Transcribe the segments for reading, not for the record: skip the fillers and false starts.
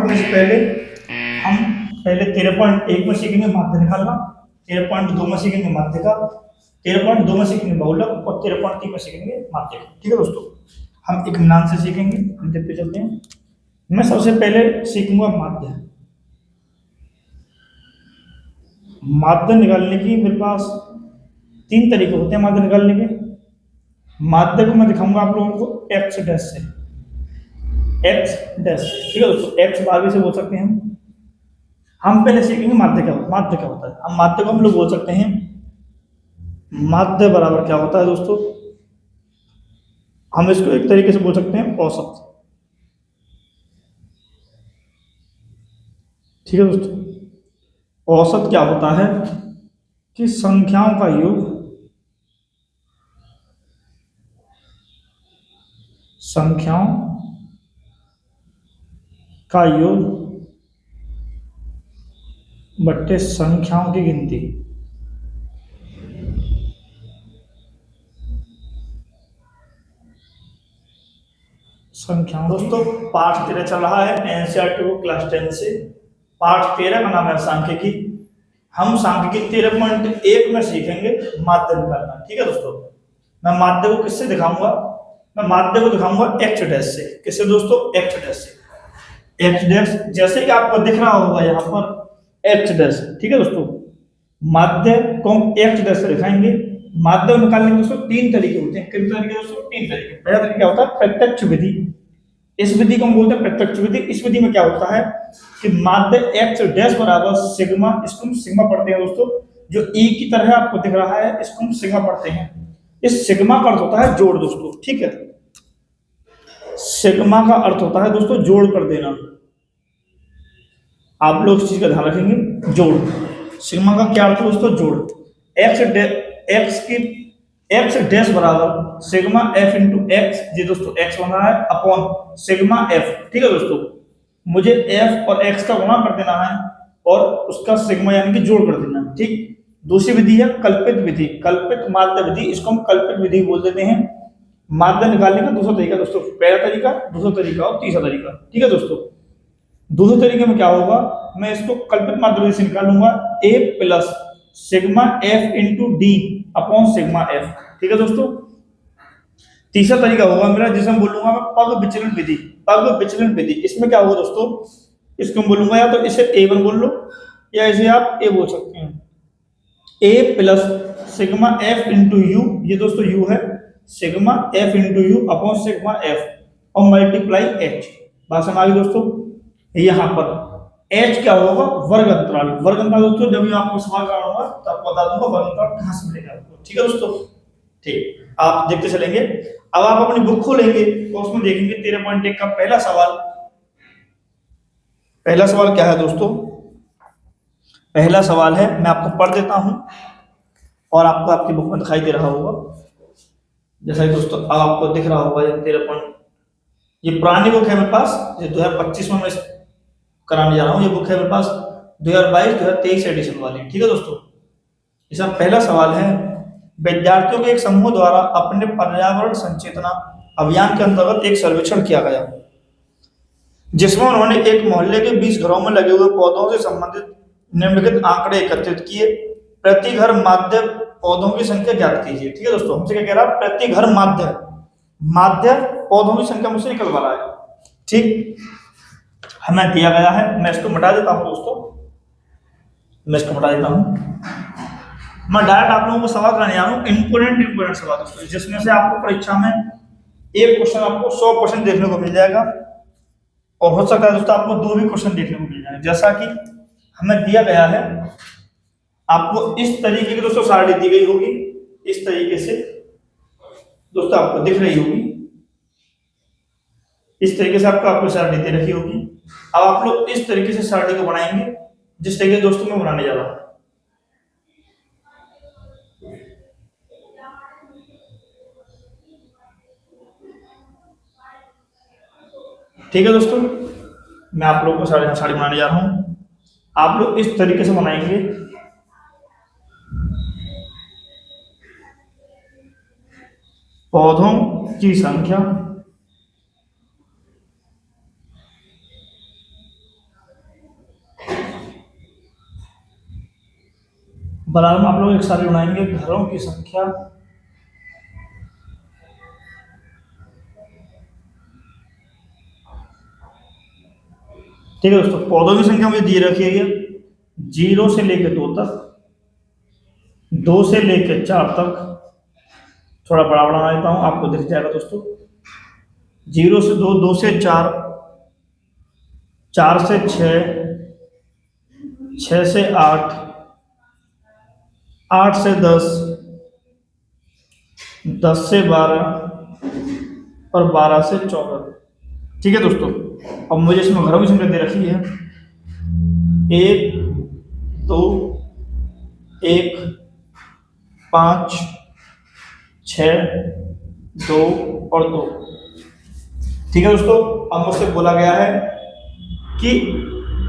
करने से पहले हम पहले 13.1 में सीखेंगे माध्य निकालना, 13.2 में सीखेंगे माध्य का, 13.2 में सीखेंगे बहुलक और 13.3 में सीखेंगे माध्य का। ठीक है दोस्तों, हम एक नाम से सीखेंगे, देखते चलते हैं। मैं सबसे पहले सीखूंगा माध्य। माध्य निकालने की मेरे पास 3 तरीके होते हैं माध्य निकालने के। माध्य को मैं दिखाऊंगा आप लोगों को एक्स डैश से, एक्स डैश। ठीक है दोस्तों, एक्स बारहवीं से बोल सकते हैं हम पहले सीखेंगे माध्य क्या होता है। माध्य क्या होता है, हम माध्य को हम लोग बोल सकते हैं माध्य बराबर क्या होता है दोस्तों, हम इसको एक तरीके से बोल सकते हैं औसत। ठीक है दोस्तों, औसत क्या होता है कि संख्याओं का योग, संख्याओं का योग बट्टे संख्याओं की गिनती। संख्याओं दोस्तों, पाठ 13 चल रहा है एनसीईआरटी को क्लास 10 से। पाठ 13 का नाम है सांख्यिकी। हम सांख्यिकी 13.1 में सीखेंगे माध्य निकालना। ठीक है दोस्तों, मैं माध्य को किससे दिखाऊंगा, मैं माध्य को दिखाऊंगा एक्स डैश से। किससे दोस्तों, एक्स डैश से। एक्स डैश जैसे कि आपको दिख रहा होगा यहाँ पर एक्स डैश। ठीक है दोस्तों, माध्य को हम एक्स डैश से दिखाएंगे। माध्य निकालने के दोस्तों 3 तरीके होते हैं। कितने तरीके दोस्तों, 3 तरीके। पहला तरीका होता है प्रत्यक्ष विधि, इस विधि को हम बोलते हैं प्रत्यक्ष विधि। इस विधि में क्या होता है कि माध्य एक्स डैश बराबर सिग्मा, इसको हम सिग्मा पढ़ते हैं दोस्तों। जो ई की तरह आपको दिख रहा है इसको हम सिग्मा पढ़ते हैं। इस सिग्मा का अर्थ होता है जोड़ दोस्तों। ठीक है, सिग्मा का अर्थ होता है दोस्तों जोड़ कर देना। आप लोग इस चीज का ध्यान रखेंगे, जोड़। सिग्मा का क्या अर्थ है दोस्तों, जोड़। एक्स की एक्स डैश बराबर सिग्मा एफ इंटू एक्स, जी दोस्तों एक्स बन रहा है अपॉन सिग्मा एफ। ठीक है दोस्तों, मुझे एफ और एक्स का गुणा कर देना है और उसका सिग्मा यानी कि जोड़ कर देना है। ठीक, दूसरी विधि है कल्पित विधि, कल्पित माध्य विधि, इसको हम कल्पित विधि बोल देते हैं। माध्य निकालने का दूसरा तरीका दोस्तों, पहला तरीका, दूसरा तरीका और तीसरा तरीका। ठीक है दोस्तों, दूसरे तरीके में क्या होगा, मैं इसको कल्पित माध्य विधि से निकालूंगा A plus sigma F into D upon sigma F. ठीक है दोस्तों, तीसरा तरीका होगा मेरा जिसे हम बोलूंगा मैं पग विचलन विधि, पग विचलन विधि। इसमें क्या होगा दोस्तों, इसको मैं बोलूंगा या तो इसे ए1 बोल लो या इसे आप ए बोल सकते हैं। A plus sigma F into U, ये दोस्तों यू है, sigma F into U upon sigma F और मल्टीप्लाई एच। बात समझ आ गई दोस्तों। यहाँ पर एच क्या होगा, वर्ग अंतराल। वर्ग अंतराल दोस्तों जब भी आपको सवाल कराऊंगा तो आपको बता दूंगा वर्ग अंतराल कहां से मिलेगा आपको। ठीक है दोस्तों, ठीक, आप देखते चलेंगे। अब आप अपनी बुक खोलेंगे तो उसमें देखेंगे 13.1 का पहला सवाल। पहला सवाल क्या है दोस्तों, पहला सवाल है, मैं आपको पढ़ देता हूं और आपको आपकी बुक में दिखाई दे रहा होगा। जैसा कि दोस्तों अब आपको दिख रहा होगा ये पुरानी बुक है मेरे पास, ये 2025 में मैं कराने जा रहा हूँ। ये बुक है मेरे पास 2022-2023 एडिशन वाली। ठीक है दोस्तों, इसका पहला सवाल है, विद्यार्थियों के एक समूह द्वारा अपने पर्यावरण संचेतना अभियान के अंतर्गत एक सर्वेक्षण किया गया जिसमें उन्होंने एक मोहल्ले के 20 घरों में लगे हुए पौधों से संबंधित निम्नलिखित आंकड़े एकत्रित किए। प्रति घर माध्य पौधों की संख्या ज्ञात कीजिए। ठीक है दोस्तों, हमसे क्या कह रहा है, प्रति घर माध्य, माध्य पौधों की संख्या मुझसे निकलवा रहा है। ठीक, हमें दिया गया है, मैं इसको मिटा देता हूं दोस्तों, मैं इसको मिटा देता हूं। मैं डायरेक्ट आप लोगों को सवाल कराने जा रहा हूं, इंपोर्टेंट सवाल दोस्तों, जिसमें से आपको परीक्षा में एक क्वेश्चन आपको 100 क्वेश्चन देखने को मिल जाएगा और हो सकता है दोस्तों आपको 2 भी क्वेश्चन देखने को मिल जाए। जैसा कि हमें दिया गया है, आपको इस तरीके की दोस्तों सारणी दी गई होगी, इस तरीके से दोस्तों आपको दिख रही होगी, इस तरीके से आपको सारणी दे रखी होगी। अब आप लोग इस तरीके से सारणी को बनाएंगे जिस तरीके से दोस्तों मैं बनाने जा रहा हूं। ठीक है दोस्तों, मैं आप लोगों को सारणी बनाने जा रहा हूं, आप लोग इस तरीके से बनाएंगे। पौधों की संख्या बराबर में आप लोग एक साथ उड़ाएंगे घरों की संख्या। ठीक है दोस्तों, पौधों की संख्या मुझे दिए रखी है 0 से लेकर 2 तक, 2 से लेकर 4 तक। थोड़ा बड़ा बना देता हूँ, आपको दिख जाएगा दोस्तों। 0 से 2, 2 से 4, 4 से 6, 6 से 8, 8 से 10, 10 से 12 और 12 से 14। ठीक है दोस्तों, अब मुझे इसमें घरों की संख्या दे रखी है 1, 2, 1, 5, 6, 2 और 2। ठीक है दोस्तों, अब मुझसे बोला गया है कि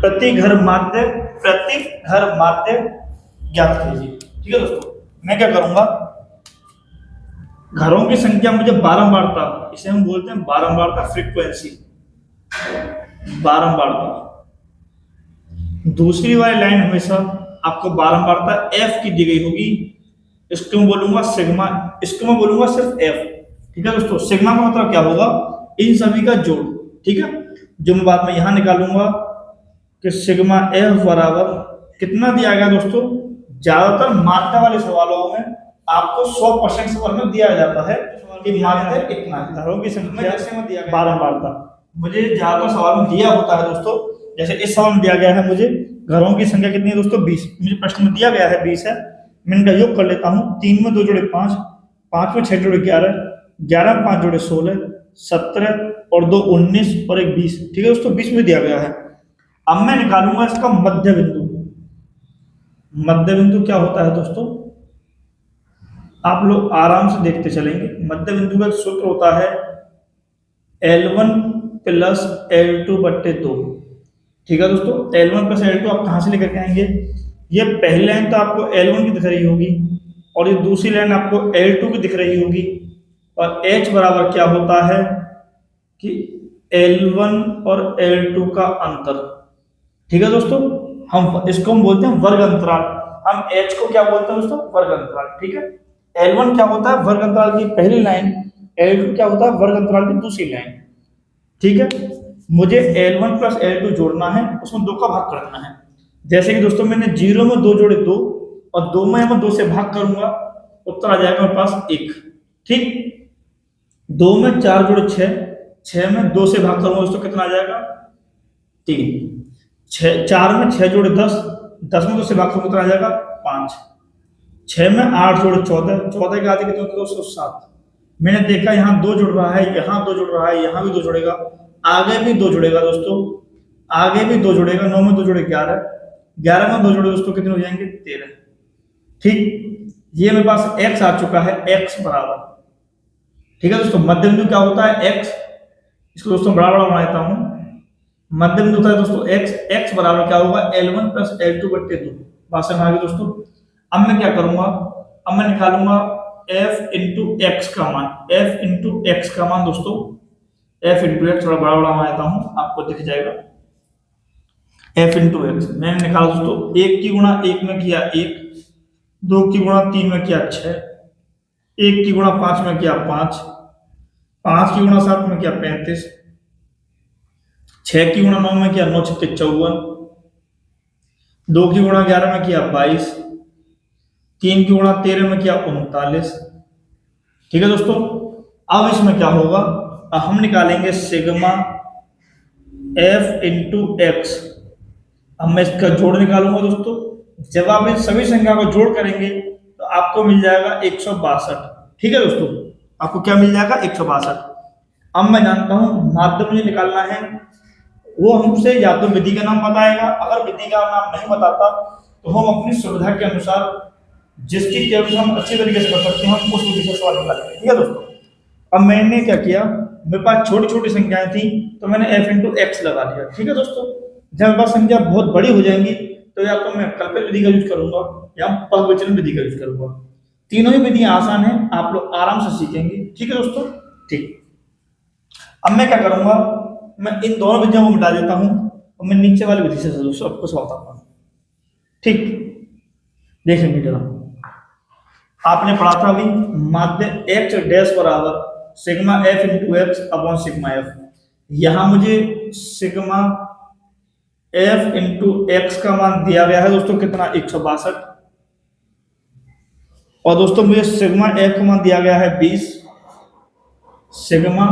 प्रति घर माध्य ज्ञात कीजिए। ठीक है दोस्तों, मैं क्या करूंगा, घरों की संख्या मुझे बारंबारता, इसे हम बोलते हैं बारंबारता, फ्रीक्वेंसी, बारंबारता। दूसरी वाली लाइन हमेशा आपको बारंबारता एफ की दी गई होगी, इसको मैं बोलूंगा सिग्मा, इसको मैं बोलूंगा सिर्फ एफ। ठीक है दोस्तों, सिग्मा का मतलब क्या होगा, इन सभी का जोड़। ठीक है, जो मैं बाद में यहां निकालूंगा कि सिग्मा एफ बराबर कितना दिया गया दोस्तों। ज्यादातर मात्रा वाले सवालों में आपको 100% सवाल में दिया जाता है कि मात्रा कितना है, घरों की संख्या जैसे में दिया बारंबारता मुझे ज्यादातर सवाल में दिया होता है दोस्तों। जैसे इस सवाल में दिया गया है मुझे घरों की संख्या कितनी है दोस्तों, 20। मुझे प्रश्न में दिया गया है 20 है, मैं इनका योग कर लेता हूँ। 3 में 2 जोड़े 5, 5 में 6 जोड़े 11, 11 में 5 जोड़े 16, 17 और 2 19 और 1 20। ठीक है दोस्तों, 20 में दिया गया है। अब मैं निकालूंगा इसका मध्य बिंदु। मध्य बिंदु क्या होता है दोस्तों, आप लोग आराम से देखते चलेंगे। मध्य बिंदु का सूत्र होता है L1 प्लस L2 बट्टे 2। ठीक है दोस्तों, L1 प्लस L2 आप कहां से लेकर के आएंगे, ये पहली लाइन तो आपको L1 की दिख रही होगी और ये दूसरी लाइन आपको L2 की दिख रही होगी। और H बराबर क्या होता है कि L1 और L2 का अंतर। ठीक है दोस्तों, हम बोलते हैं वर्ग अंतराल। हम H को क्या बोलते हैं दोस्तों, वर्ग अंतराल। ठीक है, L1 क्या होता है, वर्ग अंतराल की पहली लाइन, L2 क्या होता है, वर्ग अंतराल की दूसरी लाइन। ठीक है, मुझे L1 प्लस L2 जोड़ना है, उसमें 2 का भाग कर देना है। जैसे कि दोस्तों मैंने 0 में 2 जोड़े 2 और 2 में मैं 2 से भाग करूंगा, उत्तर आ जाएगा मेरे पास 1। ठीक, 2 में 4 जोड़े 6, 6 में 2 से भाग करूंगा दोस्तों, कितना आ जाएगा 3। 4 में 6 जोड़े 10, 10 में 2 से भाग करूंगा, कितना आ जाएगा 5। 6 में 8 जोड़े 14, 14 के आधे कितने होते हैं दोस्तों 7। मैंने देखा यहाँ 2 जुड़ रहा है, यहाँ 2 जुड़ रहा है, यहाँ भी 2 जुड़ेगा, आगे भी 2 जुड़ेगा दोस्तों, आगे भी 2 जुड़ेगा। 9 में 2 जोड़े 11, 11 में 2 जोड़े दोस्तों कितने हो जाएंगे 13। ठीक, ये मेरे पास x आ चुका है, x बराबर। ठीक है दोस्तों, मध्य बिंदु क्या होता है x, इसको दोस्तों बड़ा बड़ा बना देता हूँ। मध्य बिंदु होता है दोस्तों x, x बराबर क्या होगा L1 प्लस L2 बट्टे 2। बात समझ आ गई दोस्तों। अब मैं क्या करूंगा, अब मैं निकालूंगा f इंटू एक्स का मान, f इंटू एक्स का मान दोस्तों, f इंटू एक्स थोड़ा बड़ा बड़ा बना देता हूँ, आपको दिख जाएगा। f इंटू एक्स मैंने निकाला दोस्तों, 1 की गुणा 1 में किया 1, 2 की गुणा 3 में किया 6, 1 की गुणा 5 में किया 5, 5 की गुणा 7 में किया 35, 6 की गुणा 9 में किया 9 छक्के 54, 2 की गुणा 11 में किया 22, 3 की गुणा 13 में किया 39। ठीक है दोस्तों, अब इसमें क्या होगा, अब हम निकालेंगे सिग्मा f इंटू एक्स। अब मैं इसका जोड़ निकालूंगा दोस्तों। जब आप इन सभी संख्या को जोड़ करेंगे तो आपको मिल जाएगा 162। ठीक है दोस्तों, आपको क्या मिल जाएगा 162। अब मैं जानता हूं माध्य मुझे निकालना है, वो हमसे या तो विधि का नाम बताएगा, अगर विधि का नाम नहीं बताता तो हम अपनी सुविधा के अनुसार जिसकी केवल हम अच्छी तरीके से कर सकते हैं हम उस विधि से सवाल निकालेंगे। ठीक है दोस्तों, अब मैंने क्या किया, मेरे पास छोटी छोटी संख्याएं थी तो मैंने f इंटू एक्स लगा दिया। ठीक है दोस्तों, जब मेरे पास संख्या बहुत बड़ी हो जाएंगी तो या तो मैं कल्पित विधि का यूज करूंगा या पदविचलन विधि का यूज करूंगा। तीनों ही विधियां आसान है, आप लोग आराम से सीखेंगे। ठीक है दोस्तों, ठीक। अब मैं क्या करूंगा, मैं इन दोनों विधियों को मिटा देता हूं और मैं नीचे वाली विधि से दोस्तों आपको बताता हूं। ठीक, देखेंगे जरा, आपने पढ़ा था अभी माध्य एक्स डैश बराबर sigma F into x upon sigma F. यहां मुझे सिग्मा एफ इंटू एक्स का मान दिया गया है दोस्तों कितना, 162। और दोस्तों मुझे सिग्मा एफ का मान दिया गया है 20। सिग्मा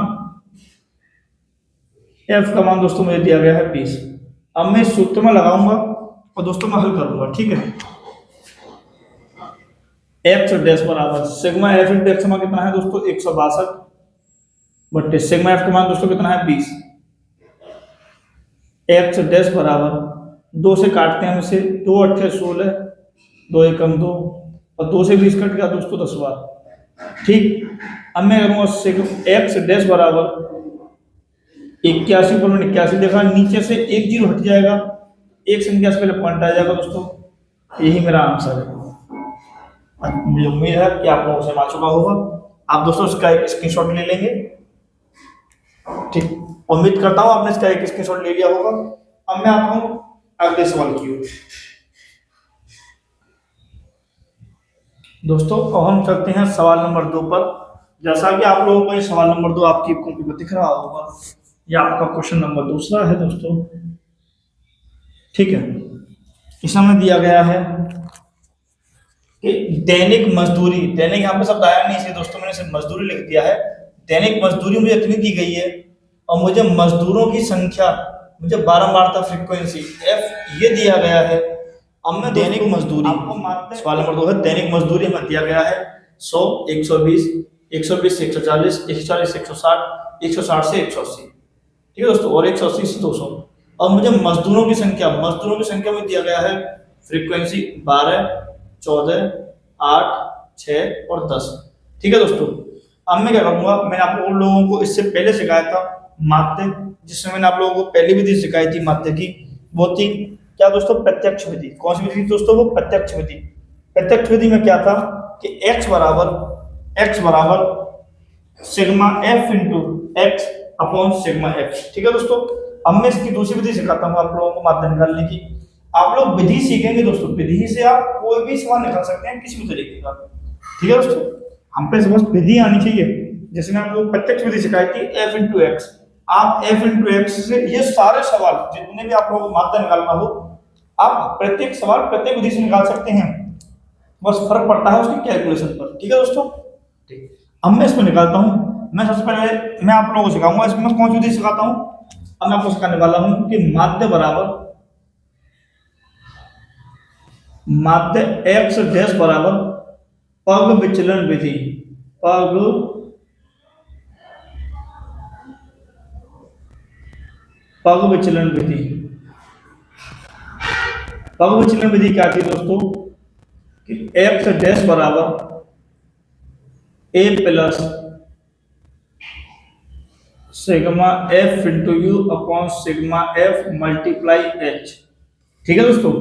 एफ का मान दोस्तों मुझे दिया गया है 20। अब मैं सूत्र में लगाऊंगा और दोस्तों मैं हल करूंगा, ठीक है। एक्स डैश बराबर सिग्मा एफ इंटू एक्स का मान कितना है दोस्तों, 162 बट्टे सिग्मा एफ का मान दोस्तों कितना है 20। एक्स डैश बराबर 2 से काटते हैं हम इसे, 2 अट्ठे 16, 2 एकम 2 और 2 से 20 कट गया दोस्तों 10 बार, ठीक। अब मैं करूँगा एक्स डैश बराबर 81 पर मैंने 81 देखा, नीचे से एक जीरो हट जाएगा, एक संख्या से पहले पॉइंट आ जाएगा दोस्तों, यही मेरा आंसर है। मुझे उम्मीद है कि आप लोगों से आ चुका होगा। आप दोस्तों इसका एक स्क्रीनशॉट ले लेंगे, ठीक। उम्मीद करता हूं आपने इसका एक स्क्रीनशॉट ले लिया होगा। अब मैं आता हूं अगले सवाल की ओर। दोस्तों अब हम चलते हैं सवाल नंबर 2 पर। जैसा कि आप लोगों को ये सवाल नंबर 2 आपकी कॉपी पर दिख रहा होगा, यह आपका क्वेश्चन नंबर 2 है दोस्तों, ठीक है। इसमें हमें दिया गया है कि दैनिक मजदूरी, दैनिक यहाँ पे शब्द आया नहीं इसलिए दोस्तों मैंने सिर्फ मजदूरी लिख दिया है। दैनिक मजदूरी मुझे इतनी दी गई है और मुझे मजदूरों की संख्या, मुझे बारंबारता फ्रीक्वेंसी एफ ये दिया गया है। अब मैं दैनिक मजदूरी, सवाल नंबर 2 है, दैनिक मजदूरी हमें दिया गया है 100, 120, 120 से 140, 140 से 160, 160 से 180, ठीक है दोस्तों, और 180 से 200। अब मुझे मजदूरों की संख्या में दिया गया है फ्रीक्वेंसी 12, 14, 8, 6 और 10, ठीक है दोस्तों। अब मैं क्या करूंगा, मैंने आप लोगों को इससे पहले सिखाया था माध्य, जिसमें मैंने आप लोगों को पहली विधि सिखाई थी माध्य की, वो थी क्या दोस्तों, प्रत्यक्ष विधि। कौन सी विधि थी दोस्तों, वो प्रत्यक्ष विधि। प्रत्यक्ष विधि में क्या था कि x बराबर sigma F into x upon sigma F, ठीक है दोस्तों। अब मैं इसकी दूसरी विधि सिखाता हूँ आप लोगों को माध्य निकालने की। आप लोग विधि सीखेंगे दोस्तों, विधि से आप कोई भी सवाल निकाल सकते हैं किसी भी तरीके का, ठीक है दोस्तों। हम पे बस विधि आनी चाहिए। जैसे मैं आपको प्रत्यक्ष विधि सिखाई थी एफ इंटू एक्स, आप एफ इंटू एक्स से ये सारे सवाल जितने भी आप लोगों को माध्य निकालना हो, आप प्रत्येक सवाल प्रत्येक विधि से निकाल सकते हैं, बस फर्क पड़ता है उसकी कैलकुलेशन पर, ठीक है दोस्तों। ठीक, अब मैं इसमें निकालता हूँ। मैं सबसे पहले मैं आप लोगों को सिखाऊंगा, इसमें कौन सी विधि सिखाता हूँ। अब मैं आपको सिखाने वाला हूँ कि माध्य एक्स डैश बराबर पग विचलन विधि, पग विचलन विधि। पग विचलन विधि क्या थी दोस्तों कि एक्स डैश बराबर A plus sigma F into U upon sigma F multiply H, ठीक है दोस्तों।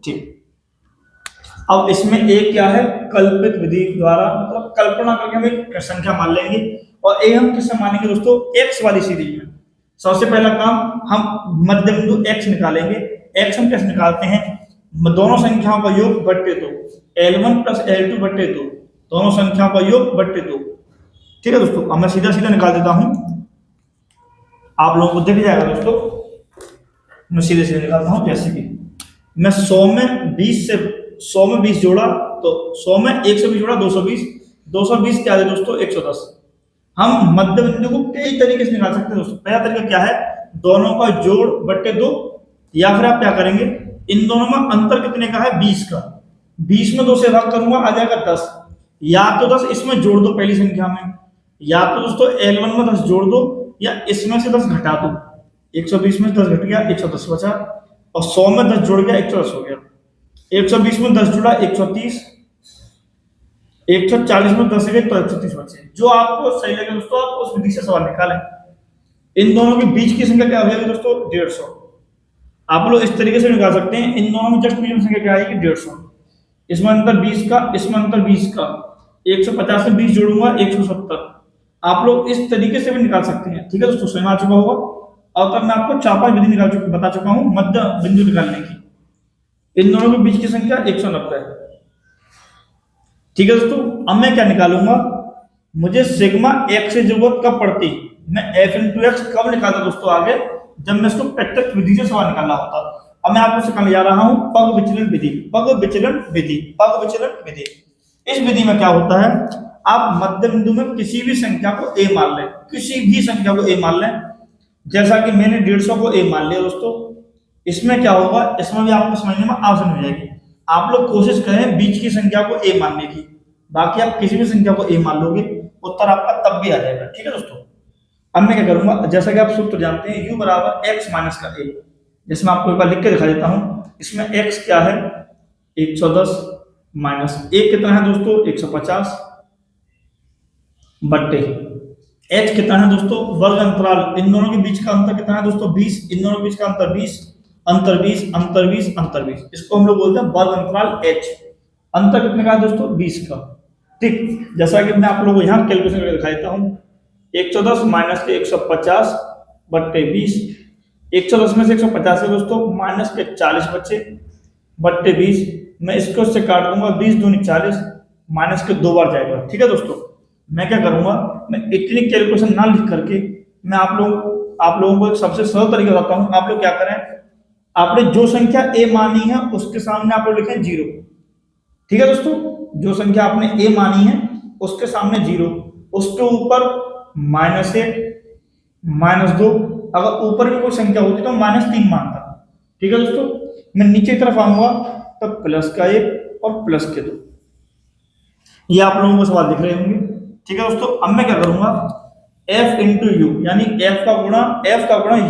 ठीक, अब इसमें एक क्या है, कल्पित विधि द्वारा, मतलब कल्पना करके हम एक संख्या मान लेंगे, और ए हम किससे मानेंगे दोस्तों, एक्स वाली सीरीज में। सबसे पहला काम हम मध्य बिंदु एक्स निकालेंगे। एक्स हम कैसे निकालते हैं, दोनों संख्याओं का योग बट्टे 2, L1 प्लस L2 बट्टे 2, दोनों संख्याओं का योग बट्टे 2, ठीक है दोस्तों। अब मैं सीधा सीधा निकाल देता हूं, आप लोगों को दिख जाएगा दोस्तों। मैं सीधे सीधे निकालता हूं, जैसे कि मैं 100 में 20 जोड़ा तो 100 में 120 जोड़ा 220, 220 क्या है दोस्तों 110। हम मध्य बिंदु को कई तरीके से निकाल सकते हैं दोस्तों। पहला तरीका क्या है, दोनों का जोड़ बट्टे 2, या फिर आप क्या करेंगे, इन दोनों में अंतर कितने का है 20 का, 20 में 2 से भाग करूंगा आ जाएगा 10, या तो 10 इसमें जोड़ दो पहली संख्या में, या तो दोस्तों L1 में 10 जोड़ दो, या इसमें से 10 घटा दो। 120 में 10 घट गया 110 बचा, और 100 में 10 जोड़ गया 110 हो गया। 120 में 10 जुड़ा 130, 140 में 10 गए तो 130 बचे। जो आपको सही लगे दोस्तों आप उस विधि से सवाल निकालें। इन दोनों के बीच की संख्या क्या हो जाएगी दोस्तों 150। आप लोग इस तरीके से निकाल सकते हैं, इन दोनों में जस्ट बीच में संख्या क्या आएगी 150, इसमें अंतर 20 का, इसमें अंतर 20 का, 150 में 20 जोड़ूंगा 170। आप लोग इस तरीके से भी निकाल सकते हैं, ठीक है दोस्तों। समझ आ चुका होगा। और तब मैं आपको 4-5 विधि बता चुका हूं मध्य बिंदु निकालने की। इन दोनों के बीच की संख्या 190 है, ठीक है दोस्तों, अब मैं क्या निकालूंगा, मुझे सिग्मा एक्स की जरूरत कब पड़ती, मैं एफ इंटू एक्स कब निकालता दोस्तों आगे, जब मैं इसको प्रत्यक्ष विधि से सवाल निकालना होता। अब मैं आपको सिखाने जा रहा हूं पग विचलन विधि, पग विचलन विधि, पग विचलन विधि। इस विधि में क्या होता है, आप मध्य बिंदु में किसी भी संख्या को ए मान लें, किसी भी संख्या को ए मान लें, जैसा कि मैंने 150 को ए मान लिया दोस्तों। इसमें क्या होगा, इसमें भी आपको समझने में आसान हो जाएगी। आप लोग कोशिश करें बीच की संख्या को ए मानने की, बाकी आप किसी भी संख्या को ए मान लोगे, उत्तर आपका तब भी आ जाएगा। ठीक है दोस्तों, अब मैं क्या करूंगा, जैसा कि आप सूत्र जानते हैं u बराबर x माइनस का a, जिसमें आपको एक बार लिख के दिखा देता हूं। इसमें x क्या है 110 माइनस a कितना है दोस्तों 150 बट्टे h कितना है दोस्तों वर्ग अंतराल, इन दोनों के बीच का अंतर कितना है दोस्तों 20, इन दोनों के बीच का अंतर 20, अंतर 20, अंतर 20, अंतर 20, इसको हम लोग बोलते हैं वर्ग अंतराल h। अंतर कितने का है दोस्तों 20 का। ठीक, जैसा कि मैं आप लोगों को यहाँ कैलकुलेशन करके दिखा देता हूँ, 110 माइनस के 150 बट्टे 20, 110 में से 150 है दोस्तों माइनस के 40 बच्चे बट्टे 20, मैं इसको उससे काट दूंगा, 20 दूनी 40, माइनस के 2 बार जाएगा। ठीक है दोस्तों, मैं क्या करूंगा, मैं इतनी कैलकुलेशन ना लिख करके मैं आप लोगों को एक सबसे सरल तरीका बताता हूँ। आप लोग क्या करें, आपने जो संख्या ए मानी है उसके सामने आप लोग लिखें 0। ठीक है दोस्तों, जो संख्या आपने ए मानी है उसके सामने 0, उसके ऊपर -1 -2, अगर ऊपर भी कोई संख्या होती तो -3 मानता। ठीक है दोस्तों, मैं नीचे की तरफ आऊंगा तो प्लस का 1 और प्लस के 2, ये आप लोगों को सवाल दिख रहे होंगे। ठीक है दोस्तों, अब मैं क्या करूंगा, f इंटू यू, यानी f का गुणा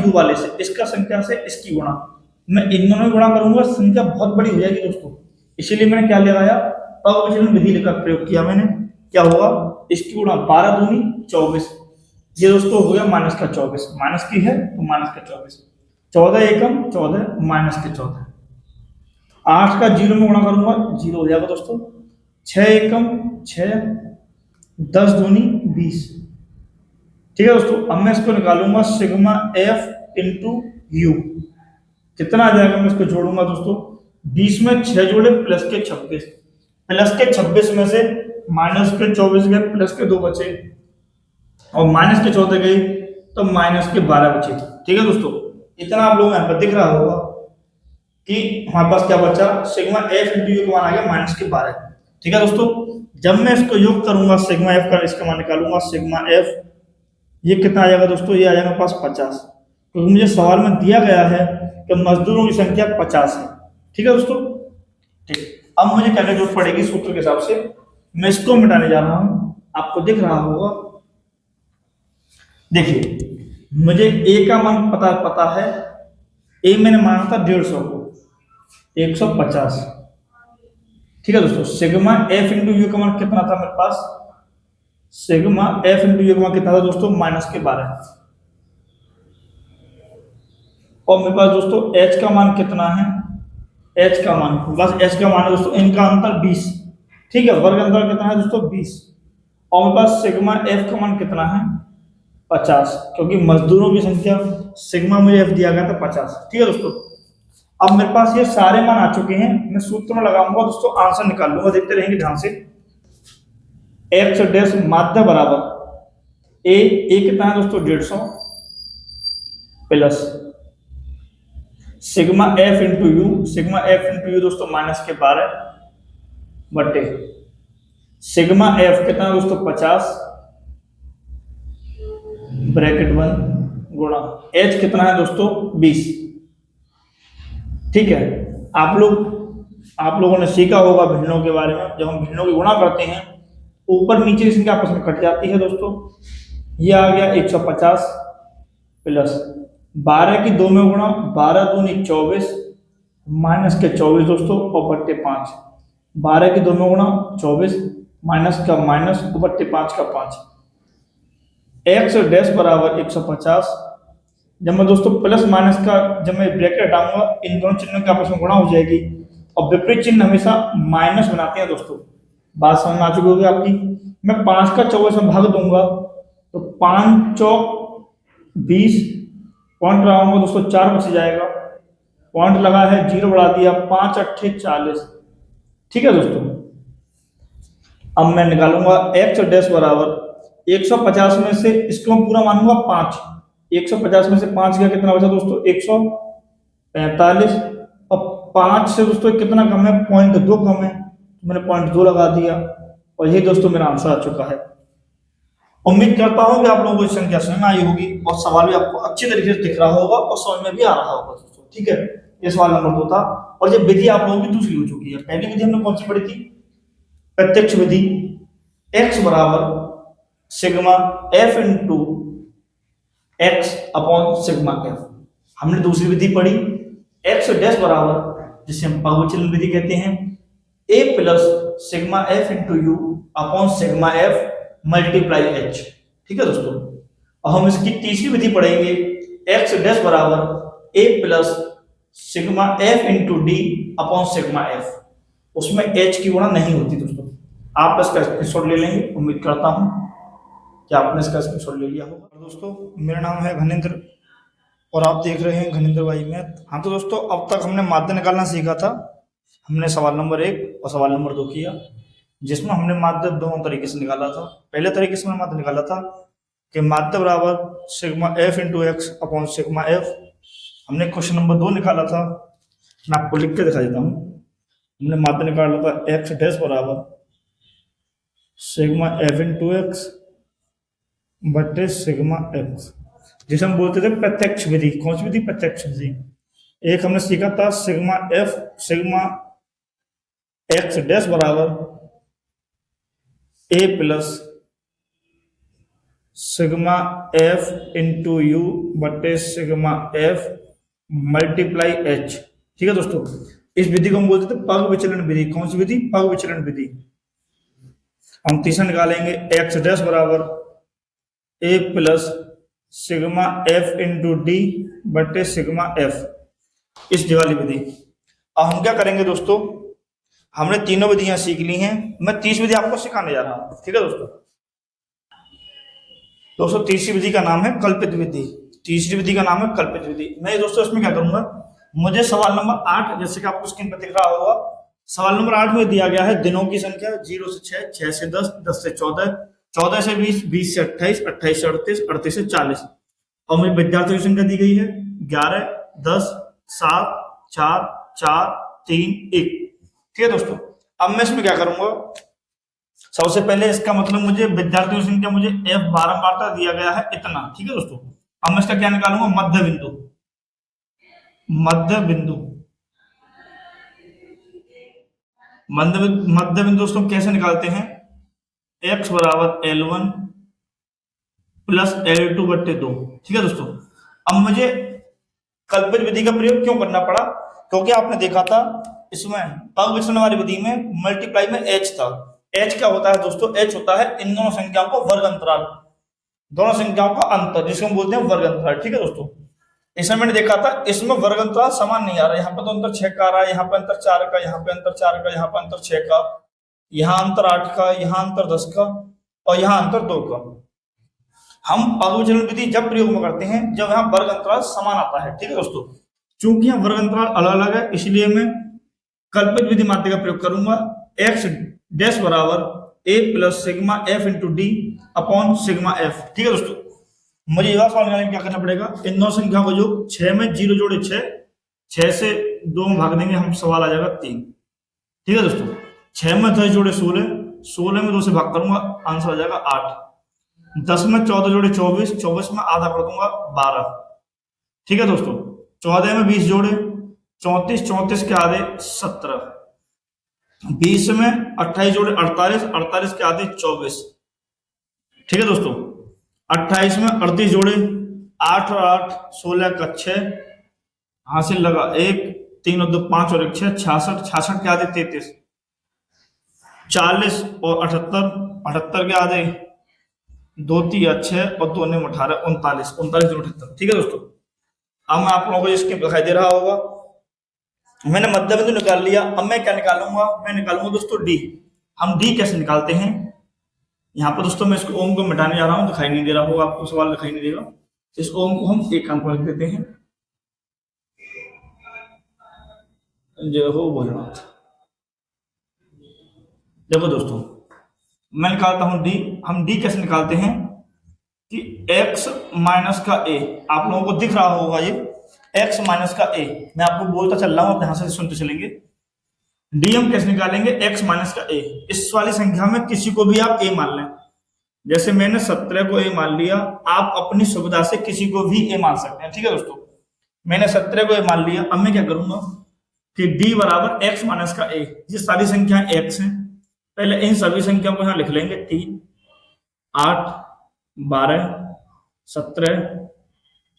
u वाले से, इसका संख्या से इसकी गुणा, मैं इन दोनों में गुणा करूंगा, संख्या बहुत बड़ी हो जाएगी दोस्तों, इसीलिए मैंने क्या लगाया, पग विचलन विधि का प्रयोग किया मैंने। क्या होगा, इसकी गुणा 12 दूनी 24, ये दोस्तों हो गया माइनस का 24, माइनस की है तो माइनस का 24, 14 एकम 14 माइनस के 14, 8 का 0 में गुणा करूंगा 0 हो जाएगा दोस्तों, 6 एकम 6, 10 दूनी 20। ठीक है दोस्तों, अब मैं इसको निकालूंगा सिग्मा एफ इंटू यू, कितना आ जाएगा, मैं इसको जोड़ूंगा दोस्तों, 20 में 6 जोड़े प्लस के 26, प्लस के 26 में से माइनस के 24 गए, प्लस के 2 बचे, और माइनस के 14 गए तो माइनस के 12 बचे। ठीक है दोस्तों, इतना आप लोगों को यहाँ पर दिख रहा होगा कि हमारे पास क्या बचा, सिग्मा एफ इंटू यू का मान आ गया -12। ठीक है दोस्तों, जब मैं इसको योग करूंगा सिग्मा एफ का, इसका मान निकालूंगा सिग्मा एफ, ये कितना आ जाएगा दोस्तों, ये आ जाएगा पास 50, क्योंकि मुझे सवाल में दिया गया है कि मजदूरों की संख्या 50 है। ठीक है दोस्तों, ठीक, अब मुझे क्या जरूरत पड़ेगी सूत्र के हिसाब से, मैं इसको मिटाने जा रहा हूं, आपको दिख रहा होगा, देखिए मुझे ए का मान पता है, ए मैंने माना था 150 को 150। ठीक है दोस्तों, सिग्मा एफ इंटू यू का मान कितना था मेरे पास, सिग्मा एफ इंटू यू का मान कितना था दोस्तों -12, और मेरे पास दोस्तों एच का मान कितना है, एच का मान बस एच का मान है दोस्तों, इनका अंतर 20। ठीक है, वर्ग अंतर कितना है दोस्तों 20, और मेरे पास सिग्मा एफ का मान कितना है 50, क्योंकि मजदूरों की संख्या सिग्मा मुझे एफ दिया गया था 50। ठीक है दोस्तों, अब मेरे पास ये सारे मान आ चुके हैं, मैं सूत्र में लगाऊंगा दोस्तों, आंसर निकाल लूंगा, देखते रहेंगे ध्यान से। एक्स डैश माध्य बराबर ए कितना है दोस्तों 150 plus sigma F into you, sigma F into you दोस्तों -12 बट्टे सिग्मा एफ कितना है दोस्तों 50 ब्रैकेट 1 गुणा एच कितना है दोस्तों 20। ठीक है, आप लोगों ने सीखा होगा भिन्नों के बारे में, जब हम भिन्नों की गुणा करते हैं ऊपर नीचे की संख्या आपस में कट जाती है दोस्तों। ये आ गया 150 प्लस 12 की 2 में गुणा, 12 दूनी 24 माइनस के 24 दोस्तों और बट्टे 5, 12 की 2 में गुणा 24 माइनस का माइनस बट्टे 5 का 5, एक्स डैश बराबर 150। जब मैं दोस्तों प्लस माइनस का जब मैं ब्रैकेट हटाऊंगा इन दोनों चिन्हों के आपस में गुणा हो जाएगी, और विपरीत चिन्ह हमेशा माइनस बनाते हैं दोस्तों, बात समझ में आ चुकी होगी आपकी। मैं 5 का 24 में भाग दूंगा तो 5 चौक 20, पॉइंट लगाऊंगा दोस्तों 4 बच जाएगा, पॉइंट लगा है 0 बढ़ा दिया, 5 अट्ठे 40। ठीक है दोस्तों, अब मैं निकालूंगा एक्स डैश बराबर 150 में से इसको मैं पूरा मानूंगा 5। 150 में से 5 गया, कितना बचा दोस्तों? 145। और 5 से दोस्तों कितना कम है? 0.2 कम है, तो मैंने 0.2 लगा दिया और ये दोस्तों मेरा आंसर आ चुका है। उम्मीद करता हूँ कि आप लोगों को ये संख्या समझ में आई होगी और सवाल भी आपको अच्छी तरीके से दिख रहा होगा और समझ में भी आ रहा होगा दोस्तों। ठीक है, ये सवाल नंबर 2 था। और ये विधि आप लोगों की दूसरी हो चुकी है। पहली विधि हमने कौन सी पढ़ी थी? प्रत्यक्ष विधि। एक्स बराबर sigma F into x upon sigma F. हमने दूसरी विधि पढ़ी एक्स डैश बराबर, जिसे हम बहुविचलन विधि कहते हैं, A plus sigma F into U upon sigma F multiply H. ठीक है दोस्तों, और हम इसकी तीसरी विधि पढ़ेंगे एक्स डैश बराबर A plus sigma F into D upon sigma F. उसमें एच की गुणा नहीं होती दोस्तों। आप इसका स्क्रीनशॉट ले लेंगे, उम्मीद करता हूं कि आपने इसका स्क्रीनशॉट ले लिया होगा। दोस्तों मेरा नाम है घनिंद्र और आप देख रहे हैं घनिंद्र भाई मैथ। हाँ तो दोस्तों, अब तक हमने माध्य निकालना सीखा था। हमने सवाल नंबर 1 और सवाल नंबर 2 किया, जिसमें हमने माध्य दोनों तरीके से निकाला था। पहले तरीके से हमने माध्य निकाला था कि माध्य बराबर sigma F into x upon sigma F. हमने क्वेश्चन नंबर 2 निकाला था, मैं आपको लिख के दिखा देता हूँ। हमने माध्य निकाला था एक्स डैश बराबर सिग्मा एफ इंटू एक्स बटे सिग्मा एक्स, जिसे हम बोलते थे प्रत्यक्ष विधि। कौन सी विधि? प्रत्यक्ष विधि। एक हमने सीखा था sigma F sigma X dash बराबर A plus sigma F into U बटे सिग्मा एफ मल्टीप्लाई एच। ठीक है दोस्तों, इस विधि को हम बोलते थे पग विचलन विधि। कौन सी विधि? पग विचलन विधि। हम तीसरा निकालेंगे एक्स डैश बराबर A plus sigma F into D बटे सिग्मा एफ, इस वाली विधि। अब हम क्या करेंगे दोस्तों, हमने तीनों विधियां सीख ली हैं, मैं तीसरी विधि आपको सिखाने जा रहा हूं। ठीक है दोस्तों, तीसरी विधि का नाम है कल्पित विधि। तीसरी विधि का नाम है कल्पित विधि। मैं दोस्तों इसमें क्या करूंगा, मुझे सवाल नंबर 8, जैसे कि आपको स्क्रीन पर दिख रहा होगा, सवाल नंबर 8 में दिया गया है दिनों की संख्या 0 से 6, 6 से 10, 10 से 14, 14 से 20, 20 से 28, 28 से 38, 38 से 40। और मुझे विद्यार्थियों की संख्या दी गई है 11, 10, 7, 4, 4, 3, 1। ठीक है दोस्तों, अब मैं इसमें क्या करूंगा, सबसे पहले इसका मतलब मुझे विद्यार्थियों की संख्या मुझे F बारंबारता दिया गया है इतना। ठीक है दोस्तों, अब मैं इसका क्या निकालूंगा? मध्य बिंदु। मध्य बिंदु मध्य बिंदु दोस्तों कैसे निकालते हैं? x बराबर L1 प्लस L2 बट्टे 2। ठीक है दोस्तों, अब मुझे कल्पित विधि का प्रयोग क्यों करना पड़ा? क्योंकि आपने देखा था इसमें पग विचलन वाली विधि में मल्टीप्लाई में h था। h क्या होता है दोस्तों? h होता है इन दोनों संख्याओं को वर्ग अंतराल, दोनों संख्याओं का अंतर, जिसको हम बोलते हैं वर्ग अंतराल। ठीक है दोस्तों, इसमें मैंने देखा था इसमें वर्ग अंतराल समान नहीं आ रहा। यहाँ पर तो अंतर 6 का आ रहा है, यहाँ पे अंतर 4 का, यहाँ पे अंतर 4 का, यहाँ पे अंतर 6 का, यहाँ अंतर 8 का, यहाँ अंतर 10 का और यहाँ अंतर 2 का। हम बहुविचलन विधि जब प्रयोग में करते हैं जब यहाँ वर्ग अंतराल समान आता है। ठीक है दोस्तों, चूंकि यहाँ वर्ग अंतराल अलग अलग है, इसलिए मैं कल्पित विधि माध्य का प्रयोग करूंगा। एक्स डैश बराबर A plus sigma F into D upon sigma F. ठीक है दोस्तों, मुझे यह सवाल निकालने में क्या करना पड़ेगा? इन दोनों संख्याओं को जो 6 में 0 जोड़े 6, 6 से 2 में भाग देंगे हम, सवाल आ जाएगा 3। ठीक है दोस्तों, 6 में 10 जोड़े 16, 16 में 2 से भाग करूंगा, आंसर आ जाएगा 8। 10 में 14 जोड़े 24, 24 में आधा कर दूंगा 12। ठीक है दोस्तों, 14 में 20 जोड़े 34, 34 के आधे 17, 20 में 28 जोड़े 48, 48 के आधे 24। ठीक है दोस्तों, 28 में 38 जोड़े 8 और 8 16 का 6, हासिल लगा 1, 3 और 2 5 और 1 6, 66, 66 के आधे 33, 40 और 78, 78 के आधे 2 3 6 और 2 9 18, 39, 39 78। ठीक है दोस्तों, अब मैं आप लोगों को इसके दिखाई दे रहा होगा, मैंने मध्य बिंदु निकाल लिया। अब मैं क्या निकालूंगा? मैं निकालूंगा दोस्तों डी। हम डी कैसे निकालते हैं? यहाँ पर दोस्तों मैं इसको ओम को मिटाने जा रहा हूँ, दिखाई नहीं दे रहा होगा आपको, सवाल दिखाई नहीं देगा। इस ओम को हम एक अंक पर लिख देते हैं, जय हो भोलेनाथ। देखो दोस्तों, मैं निकालता हूं डी। हम डी कैसे निकालते हैं कि x माइनस का ए, आप लोगों को दिख रहा होगा ये x माइनस का ए, मैं आपको बोलता चल रहा हूं, आप यहां से सुनते चलेंगे। डी हम कैसे निकालेंगे, x माइनस का ए, इस वाली संख्या में किसी को भी आप a मान लें। जैसे मैंने 17 को a मान लिया, आप अपनी सुविधा से किसी को भी a मान सकते हैं। ठीक है दोस्तों, मैंने 17 को a मान लिया। अब मैं क्या करूंगा कि d बराबर x माइनस का a, ये सारी संख्याएं x हैं, पहले इन सभी संख्याओं को यहां लिख लेंगे। 3, 8, 12, 17,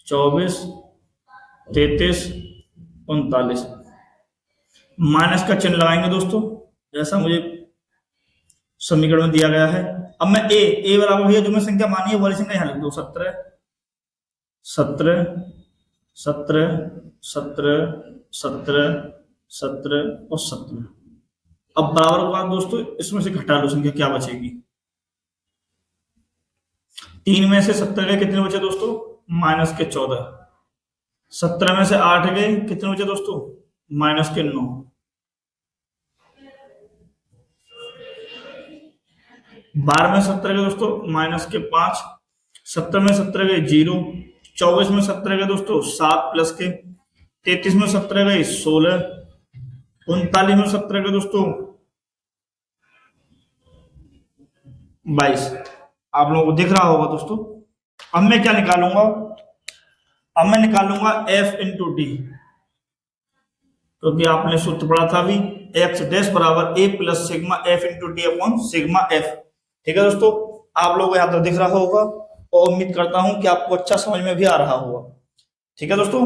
24, 33, 39, माइनस का चिन्ह लगाएंगे दोस्तों, जैसा मुझे समीकरण में दिया गया है। अब मैं ए बराबर भैया जो मैं संख्या मानी है वाली संख्या यहां लिख दो, 17, 17, 17, 17, 17, 17 और 17। अब बराबर होगा दोस्तों, इसमें से घटा लो संख्या, क्या बचेगी। 3 में से 17 गए, कितने बचे दोस्तों, माइनस के 14। 17 में से 8 गए, कितने बचे दोस्तों, माइनस के 9। 12 में 17 गए दोस्तों, माइनस के 5। 17 में 17 गए 0। 24 में 17 गए दोस्तों 7 प्लस के। 33 में 17 गए 16। 39 में 17 गए दोस्तों 22। आप लोगों को दिख रहा होगा दोस्तों। अब मैं क्या निकालूंगा, अब मैं निकालूंगा f इंटू डी, क्योंकि आपने सूत्र पढ़ा था अभी, एक्स डैश बराबर A plus sigma F into D upon sigma F. ठीक है दोस्तों, आप लोगों को यहाँ तक दिख रहा होगा और उम्मीद करता हूं कि आपको अच्छा समझ में भी आ रहा होगा। ठीक है दोस्तों,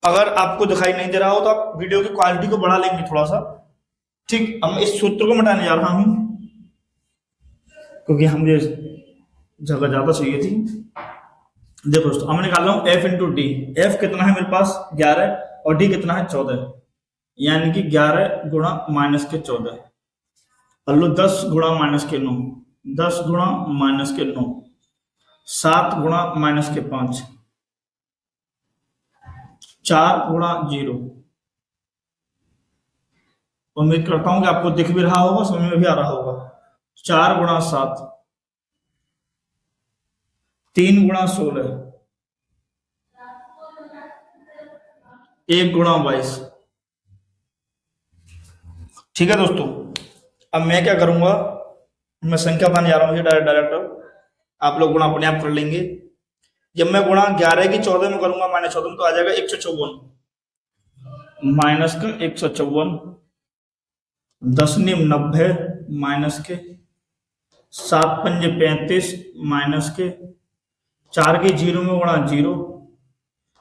अगर आपको दिखाई नहीं दे रहा हो तो आप वीडियो की क्वालिटी को बढ़ा लेंगे थोड़ा सा। ठीक, अब मैं इस सूत्र को मिटाने जा रहा हूं क्योंकि हमें जगह ज्यादा चाहिए थी। देखो दोस्तों, अब मैं निकाल रहा हूं एफ इंटू डी। एफ कितना है मेरे पास 11 और डी कितना है 14, यानी कि 11 गुणा माइनस के 14। लो 10 गुणा माइनस के 9, 10 गुणा माइनस के 9, 7 गुणा माइनस के 5, 4 गुणा 0। उम्मीद करता हूं कि आपको दिख भी रहा होगा, समझ में भी आ रहा होगा। 4 गुणा 7, 3 गुणा 16, 1 गुणा 22। ठीक है दोस्तों, अब मैं क्या करूंगा, मैं संख्या बताने जा रहा हूँ डायरेक्ट, आप लोग गुणा अपने आप कर लेंगे। जब मैं गुणा 11 की 14 में करूंगा माइनस 14 में, तो आ जाएगा 154, माइनस का 154। 10 निम 90 माइनस के, 7 पंजे 35 माइनस के, 4 की 0 में गुणा 0,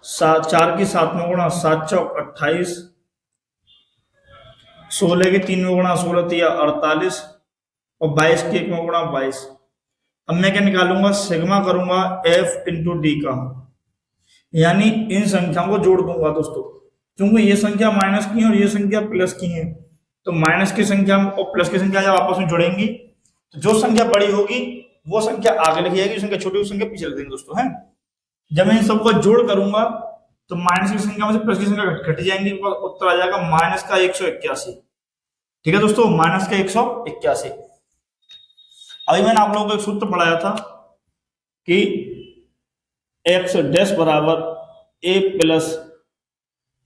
4 की 7 में गुणा 7 चौक 28, 16 की 3 में गुणा 16 तिया 48 और 22 की 1 में गुणा 22। अब मैं क्या निकालूंगा, सिग्मा करूंगा एफ इंटू डी का, यानी इन संख्याओं को जोड़ दूंगा दोस्तों, क्योंकि ये संख्या माइनस की है और ये संख्या प्लस की है, तो माइनस की संख्या और प्लस की संख्या जब आपस में जुड़ेंगी तो जो संख्या बड़ी होगी वो संख्या आगे लिखी जाएगी, संख्या छोटी होगी संख्या पीछे लिख देंगे दोस्तों है। जब मैं इन सबको जोड़ करूंगा तो माइनस की संख्या में से प्लस की संख्या घट जाएंगी, उत्तर आ जाएगा माइनस का 181। ठीक है दोस्तों, माइनस का 181। अभी मैंने आप लोगों को एक सूत्र पढ़ाया था कि एक्स डैश बराबर A plus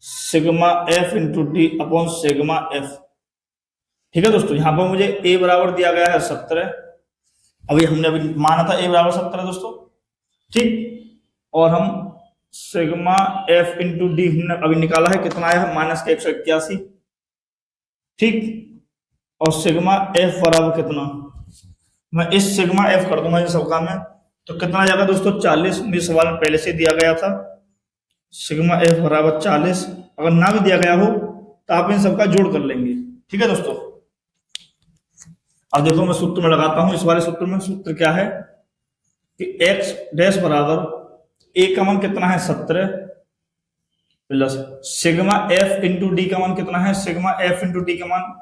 sigma F into D upon sigma F. ठीक है दोस्तों, यहां पर मुझे ए बराबर दिया गया है 17, अभी हमने अभी माना था ए बराबर 17 दोस्तों। ठीक, और हम सिग्मा एफ इंटू डी हमने अभी निकाला है, कितना है माइनस का 181। ठीक, और सिग्मा एफ बराबर कितना, मैं इस सिग्मा एफ कर दूंगा इन सबका में, तो कितना आ जाएगा दोस्तों 40। मेरे सवाल में पहले से दिया गया था सिग्मा एफ बराबर 40। अगर ना भी दिया गया हो तो आप इन सबका जोड़ कर लेंगे। ठीक है दोस्तों, अब देखो मैं सूत्र में लगाता हूं, इस वाले सूत्र में सूत्र क्या है कि एक्स डैश बराबर ए का मान कितना है 17 plus sigma F into D का मान कितना है, सिग्मा एफ इंटू डी का मान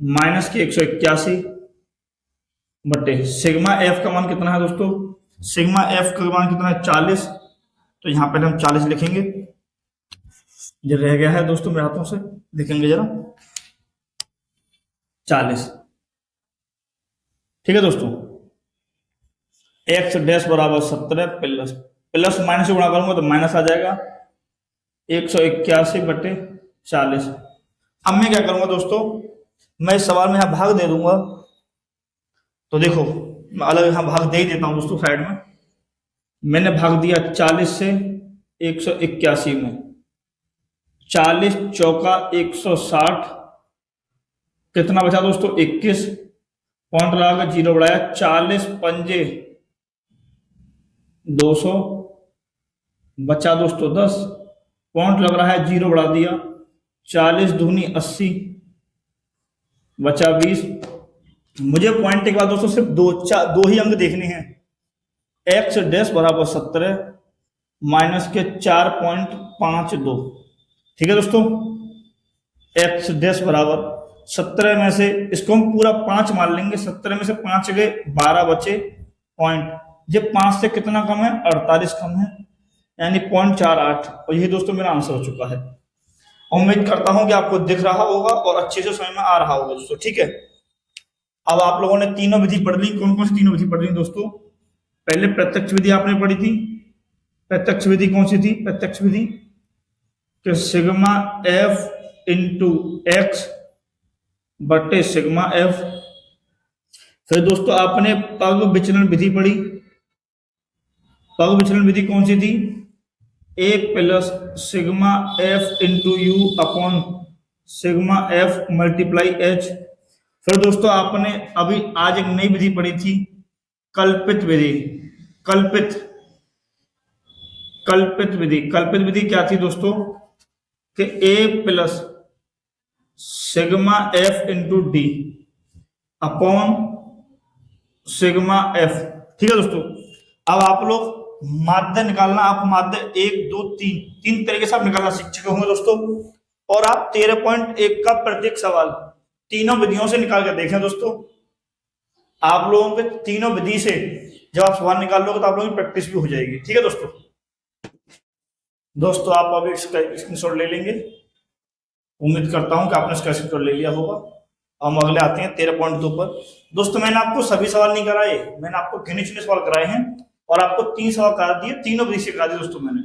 माइनस के 181 बटे सिग्मा एफ का मान कितना है दोस्तों, सिग्मा एफ का मान कितना है 40, तो यहां पहले हम 40 लिखेंगे, जो रह गया है दोस्तों मेरे हाथों से लिखेंगे जरा 40। ठीक है दोस्तों, एक्स डैश बराबर 17 प्लस प्लस माइनस से गुणा करूंगा तो माइनस आ जाएगा 181/40। अब मैं क्या करूंगा दोस्तों, मैं इस सवाल में यहाँ भाग दे दूंगा। तो देखो, मैं अलग यहाँ भाग दे ही देता हूँ दोस्तों साइड में। मैंने भाग दिया 40 से 181 में, 40 चौका 160, कितना बचा दोस्तों 21, पॉइंट लगा कर जीरो बढ़ाया, 40 पंजे 200, बचा दोस्तों 10, पॉइंट लग रहा है जीरो बढ़ा दिया, 40 दूनी 80, बचा 20। मुझे पॉइंट के बाद दोस्तों सिर्फ दो ही अंक देखने हैं। एक्स डैश बराबर 17 माइनस के 4.52। ठीक है दोस्तों, एक्स डैश बराबर 17 में से इसको हम पूरा 5 मान लेंगे, 17 में से 5 गए 12 बचे पॉइंट, ये 5 से कितना कम है 48 कम है, यानी 0.48। और यही दोस्तों मेरा आंसर हो चुका है। उम्मीद करता हूं कि आपको दिख रहा होगा और अच्छे से समझ में आ रहा होगा दोस्तों। ठीक है, अब आप लोगों ने तीनों विधि पढ़ ली। कौन कौन सी तीनों विधि पढ़ ली दोस्तों? पहले प्रत्यक्ष विधि आपने पढ़ी थी। प्रत्यक्ष विधि कौन सी थी? प्रत्यक्ष विधि कि सिग्मा एफ इंटू एक्स बटे सिग्मा एफ। फिर दोस्तों आपने पग विचलन विधि पढ़ी। पग विचलन विधि कौन सी थी? A plus sigma F into U upon sigma F multiply H. फिर दोस्तों आपने अभी आज एक नई विधि पढ़ी थी, कल्पित विधि। कल्पित कल्पित विधि, कल्पित विधि क्या थी दोस्तों? कि A plus sigma F into D upon sigma F. ठीक है दोस्तों, अब आप लोग माध्य निकालना, आप माध्य 1 2 3 तीन तरीके से आप निकालना सीख चुके होंगे दोस्तों। और आप 13.1 का प्रत्येक सवाल तीनों विधियों से निकाल कर देखें दोस्तों। आप लोगों के तीनों विधि से जब आप सवाल निकाल लोगे तो आप लोगों की प्रैक्टिस भी हो जाएगी। ठीक है दोस्तों, दोस्तों आप अभी इसका स्क्रीनशॉट ले लेंगे। उम्मीद करता हूं कि आपने इसका स्क्रीनशॉट ले लिया होगा। हम अगले आते हैं 13.2 पर। दोस्तों मैंने आपको सभी सवाल नहीं कराए, मैंने आपको गिने चुने सवाल कराए हैं और आपको 3 सवाल करा दिए, तीनों विधि से करा दिए दोस्तों मैंने,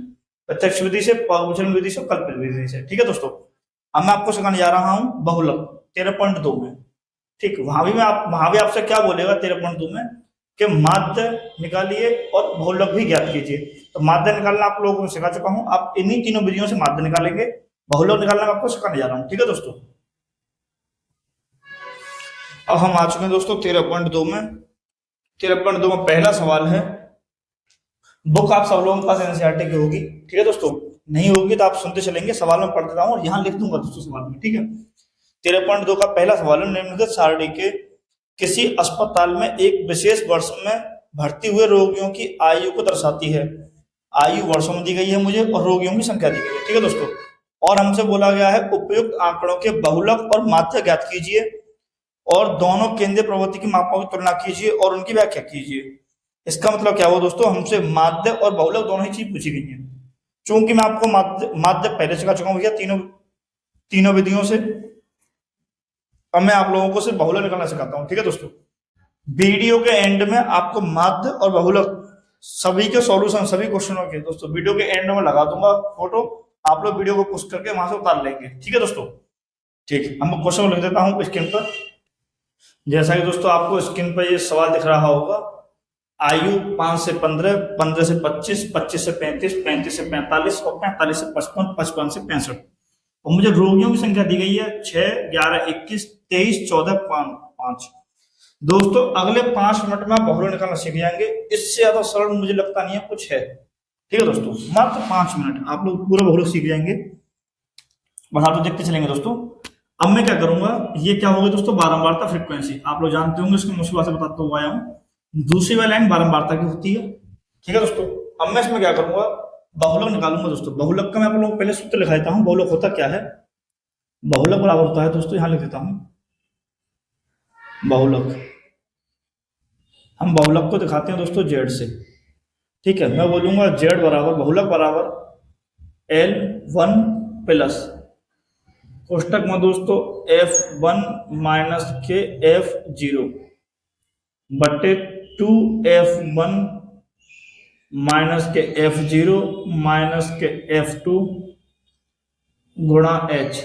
प्रत्यक्ष विधि से, पग विचलन विधि से, कल्पित विधि से। ठीक है दोस्तों, अब मैं आपको सिखाने जा रहा हूं बहुलक 13.2 में। ठीक, वहां भी आपसे क्या बोलेगा 13.2 में कि माध्य निकालिए और बहुलक भी ज्ञात कीजिए। तो माध्य निकालना आप लोगों को सिखा चुका हूं, आप इन्हीं तीनों विधियों से माध्य निकालेंगे, बहुलक निकालना मैं आपको सिखाने जा रहा हूं। ठीक है दोस्तों, अब हम आ चुके हैं दोस्तों 13.2 में। 13.2 में पहला सवाल है, बुक आप सब लोगों के पास एनसीईआरटी की होगी। ठीक है दोस्तों, नहीं होगी तो आप सुनते चलेंगे, सवाल में पढ़ देता हूं और यहाँ लिख दूंगा दोस्तों सवाल में। ठीक है, 13.2 का पहला सवाल है, निम्नलिखित सारणी के किसी अस्पताल में एक विशेष वर्ष में भर्ती हुए रोगियों की आयु को दर्शाती है। आयु वर्षों में दी गई है मुझे और रोगियों की संख्या दी गई है। ठीक है दोस्तों, और हमसे बोला गया है उपयुक्त आंकड़ों के बहुलक और माध्य ज्ञात कीजिए और दोनों केंद्रीय प्रवृत्ति की मापों की तुलना कीजिए और उनकी व्याख्या कीजिए। इसका मतलब क्या हुआ दोस्तों? हमसे माध्य और बहुलक दोनों ही चीज पूछी गई है। चूंकि मैं आपको माध्य पहले सिखा चुका हूं भैया तीनों विधियों से, अब मैं आप लोगों को सिर्फ बहुलक निकालना सिखाता हूं। ठीक है दोस्तों, वीडियो के एंड में आपको माध्य और बहुलक सभी के सॉल्यूशन, सभी क्वेश्चनों के दोस्तों वीडियो के एंड में लगा दूंगा फोटो, आप लोग वीडियो को पुश करके वहां से उतार लेंगे। ठीक है दोस्तों, ठीक, हम क्वेश्चन लिख देता हूं स्क्रीन पर। जैसा कि दोस्तों आपको स्क्रीन पर ये सवाल दिख रहा होगा, आयु 5 से 15, 15 से 25, 25 से 35, 35 से 45 और 45 से 55, 55 से 65। और मुझे रोगियों की संख्या दी गई है 6, 11, 21, 23, 14, 5। दोस्तों अगले 5 मिनट में आप बहुलक निकालना सीख जाएंगे, इससे ज्यादा सरल मुझे लगता नहीं है कुछ है। ठीक है दोस्तों, मात्र 5 मिनट आप लोग पूरा बहुलक सीख जाएंगे। बस आप तो देखते चलेंगे दोस्तों। अब मैं क्या करूंगा, ये क्या होगा दोस्तों? बारंबारता फ्रीक्वेंसी, आप लोग जानते होंगे, इसको मुश्किल से बताता हुआ आया हूं। दूसरी वाली लाइन बारंबारता की होती है। ठीक है दोस्तों, अब मैं इसमें क्या करूंगा, बहुलक निकालूंगा दोस्तों। बहुलक का मैं आप लोगों को पहले सूत्र लिखा देता हूं। बहुलक होता क्या है? बहुलक बराबर होता है दोस्तों, यहां लिख देता हूं बहुलक। हम बहुलक को दिखाते हैं दोस्तों जेड से। ठीक है, मैं बोलूंगा जेड बराबर बहुलक बराबर L1 प्लस कोष्टक में दोस्तों F1 माइनस के F0 बटे 2f1 माइनस के f0 माइनस के f2 गुणा h।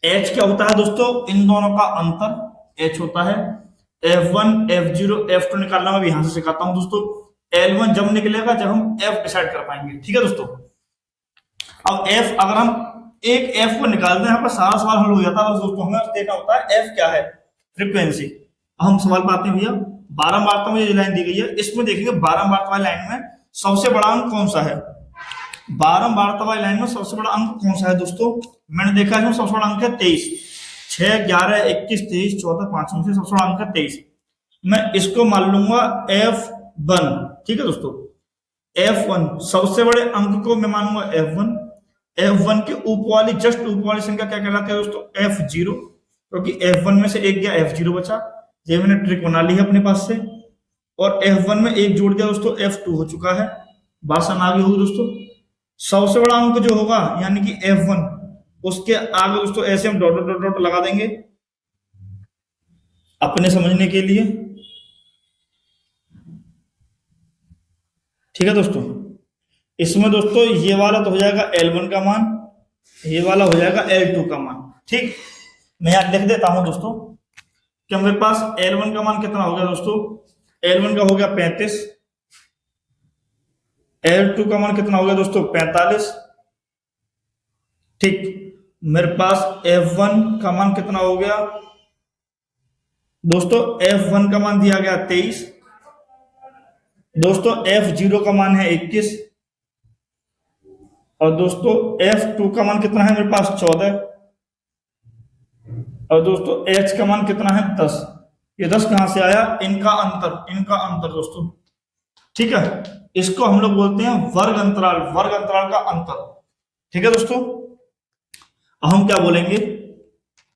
h क्या होता है दोस्तों, इन दोनों का अंतर h होता है। f1 f0 f2 निकालना मैं भी यहां से सिखाता हूं दोस्तों। L1 जब निकलेगा जब हम f डिसाइड कर पाएंगे, ठीक है दोस्तों। अब f अगर हम एक f को निकालते हैं, यहाँ पर सारा सवाल हल हो जाता है। बस दोस्तों हमें देखना होता है f क्या है, फ्रीक्वेंसी। हम सवाल पे आते हैं भैया। 12 वार्ता में ये लाइन दी गई है, इसमें देखेंगे 12 वार्ता वाली लाइन में सबसे बड़ा अंक कौन सा है। 12 वार्ता वाली लाइन में सबसे बड़ा अंक कौन सा है दोस्तों, मैंने देखा है इसमें सबसे बड़ा अंक है 23। 6 11 21 23 14 5 में से सबसे बड़ा अंक है 23। मैं इसको मान लूंगा f1, ठीक है दोस्तों। f1 सबसे बड़े अंक को मैं मानूंगा f1। f1 के ऊपर वाली जस्ट ऊपर वाली संख्या क्या कहलाती है दोस्तों, f0, क्योंकि f1 में से एक गया f0 बचा। ये मैंने ट्रिक बना ली है अपने पास से। और f1 में एक जोड़ दिया दोस्तों, f2 हो चुका है। बात समझ आ गई होगी दोस्तों। सबसे बड़ा अंक जो होगा यानी कि f1, उसके आगे दोस्तों ऐसे हम डॉट डॉट डॉट लगा देंगे अपने समझने के लिए, ठीक है दोस्तों। इसमें दोस्तों ये वाला तो हो जाएगा L1 का मान, ये वाला हो जाएगा L2 का मान, ठीक। मैं यहां लिख देता हूं दोस्तों कि मेरे पास L1 का मान कितना हो गया दोस्तों, L1 का हो गया 35। L2 का मान कितना हो गया दोस्तों, 45, ठीक। मेरे पास F1 का मान कितना हो गया दोस्तों, F1 का मान दिया गया 23 दोस्तों। F0 का मान है 21 और दोस्तों F2 का मान कितना है मेरे पास 14 और दोस्तों H का मान कितना है 10। ये 10 कहां से आया, इनका अंतर दोस्तों, ठीक है। इसको हम लोग बोलते हैं वर्ग अंतराल का अंतर, ठीक है दोस्तों। अब हम क्या बोलेंगे,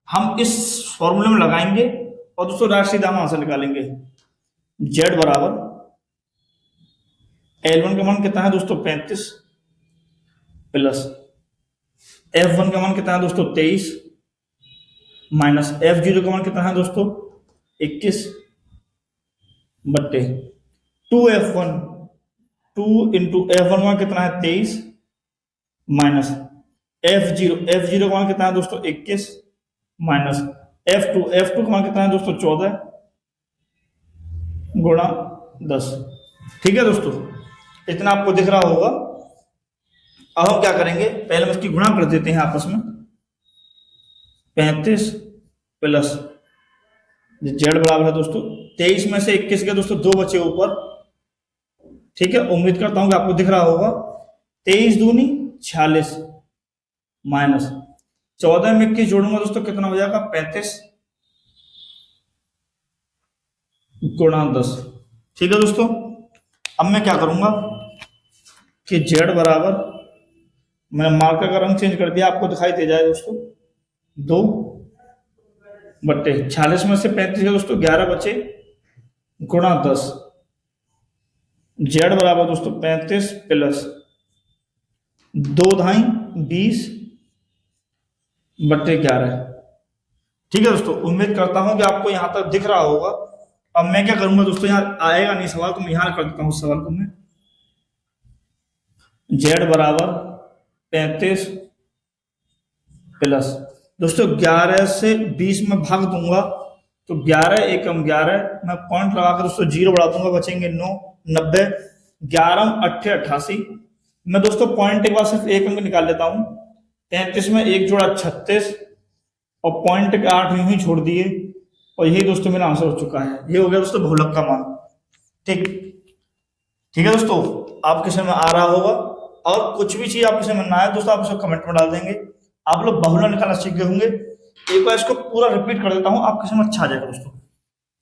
हम इस फॉर्मूले में लगाएंगे और दोस्तों राशि दाम आंसर निकालेंगे। Z बराबर L1 का मान कितना है दोस्तों 35 प्लस F1 का मान कितना है दोस्तों 23 माइनस F0 का मान कितना है दोस्तों 21 बट्टे 2F1, 2 इंटू F1 का मान कितना है 23 माइनस F0 का मान कितना है दोस्तों 21 माइनस F2 का मान कितना है दोस्तों 14 गुणा 10, ठीक है दोस्तों। इतना आपको दिख रहा होगा। अब हम क्या करेंगे, पहले हम इसकी गुणा कर देते हैं आपस में। 35 प्लस Z बराबर है दोस्तों 23 में से 21 के दोस्तों 2 बचे ऊपर, ठीक है। उम्मीद करता हूं कि आपको दिख रहा होगा। 23 दूनी 46 माइनस 14 में 21 जोड़ूंगा दोस्तों कितना हो जाएगा 35 गुणा 10, ठीक है दोस्तों। अब मैं क्या करूंगा कि Z बराबर, मैंने मार्कर का रंग चेंज कर दिया, आपको दिखाई दे जाए दोस्तों, 2 बट्टे 46 में से 35 है दोस्तों 11 बचे गुणा 10। Z बराबर दोस्तों 35 प्लस 2 धाई 20 बट्टे 11, ठीक है दोस्तों। उम्मीद करता हूं कि आपको यहां तक दिख रहा होगा। अब मैं क्या करूंगा दोस्तों, यहाँ आएगा नहीं सवाल तो मैं यहां कर देता हूं सवाल को मैं। Z बराबर 35 प्लस दोस्तों 11 से 20 में भाग दूंगा तो 11 एकम 11, मैं पॉइंट लगाकर दोस्तों 0 बढ़ा दूंगा, बचेंगे 9 90 11 8 88। मैं दोस्तों पॉइंट के बाद सिर्फ एक अंक निकाल लेता हूं। 33 में एक जोड़ा 36 और पॉइंट के 8 यूं ही छोड़ दिए और यही दोस्तों मेरा आंसर हो चुका है। ये हो गया दोस्तों बहुलक का मान, ठीक है दोस्तों। आपके समझ में आ रहा होगा। और कुछ भी चीज आपके समझ में ना आए दोस्तों आप इसको कमेंट में डाल देंगे। आप लोग बहुलक निकालना सीख गए होंगे। एक बार इसको पूरा रिपीट कर देता हूं, आपके समझ अच्छा आ जाएगा दोस्तों।